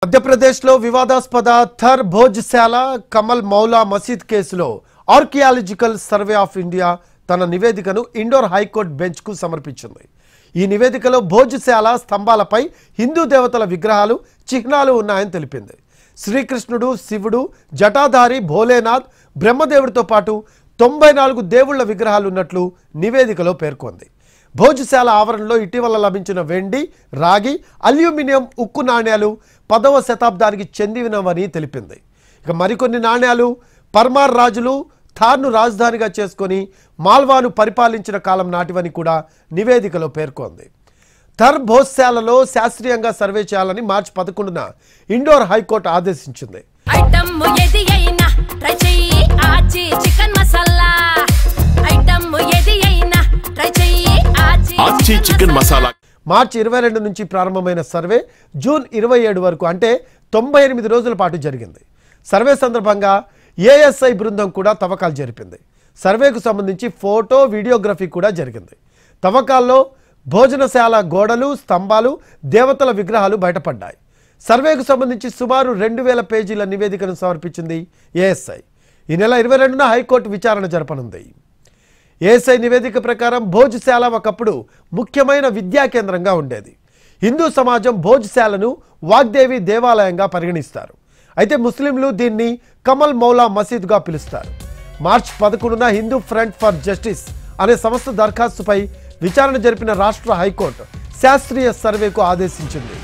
మధ్యప్రదేశ్లో వివాదాస్పద థర్ భోజ్శాల కమల్ మౌలా మసీద్ కేసులో ఆర్కియాలజికల్ సర్వే ఆఫ్ ఇండియా తన నివేదికను ఇండోర్ హైకోర్టు బెంచ్కు సమర్పించింది. ఈ నివేదికలో భోజ్శాల స్తంభాలపై హిందూ దేవతల విగ్రహాలు చిహ్నాలు ఉన్నాయని తెలిపింది. శ్రీకృష్ణుడు, శివుడు, జటాధారి, భోలేనాథ్, బ్రహ్మదేవుడితో పాటు 94 దేవుళ్ల విగ్రహాలు ఉన్నట్లు నివేదికలో పేర్కొంది. భోజ్శాల ఆవరణలో ఇటీవల లభించిన వెండి, రాగి, అల్యూమినియం, ఉక్కు నాణ్యాలు 10వ శతాబ్దానికి చెందినవని తెలిపింది. ఇక మరికొన్ని నాణ్యాలు పర్మార్ రాజులు థార్ను రాజధానిగా చేసుకొని మాల్వాను పరిపాలించిన కాలం నాటివని కూడా నివేదికలో పేర్కొంది. థర్ భోజ్శాలలో శాస్త్రీయంగా సర్వే చేయాలని మార్చి 11న ఇండోర్ హైకోర్టు ఆదేశించింది. మార్చి 22 నుంచి ప్రారంభమైన సర్వే జూన్ 27 వరకు అంటే 98 రోజుల పాటు జరిగింది. సర్వే సందర్భంగా ఏఎస్ఐ బృందం కూడా తవ్వకాలు జరిపింది. సర్వేకు సంబంధించి ఫోటో, వీడియోగ్రఫీ కూడా జరిగింది. తవ్వకాల్లో భోజనశాల గోడలు, స్తంభాలు, దేవతల విగ్రహాలు బయటపడ్డాయి. సర్వేకు సంబంధించి సుమారు 2000 పేజీల నివేదికను సమర్పించింది ఏఎస్ఐ. ఈ నెల 22న హైకోర్టు విచారణ జరపనుంది. ఏఎస్ఐ నివేదిక ప్రకారం భోజ్శాల ఒకప్పుడు ముఖ్యమైన విద్యా కేంద్రంగా ఉండేది. హిందూ సమాజం భోజ్శాలను వాగ్దేవి దేవాలయంగా పరిగణిస్తారు. అయితే ముస్లింలు దీన్ని కమల్ మౌలా మసీద్గా పిలుస్తారు. మార్చి 11న హిందూ ఫ్రంట్ ఫర్ జస్టిస్ అనే సంస్థ దరఖాస్తుపై విచారణ జరిపిన రాష్ట్ర హైకోర్టు శాస్త్రీయ సర్వేకు ఆదేశించింది.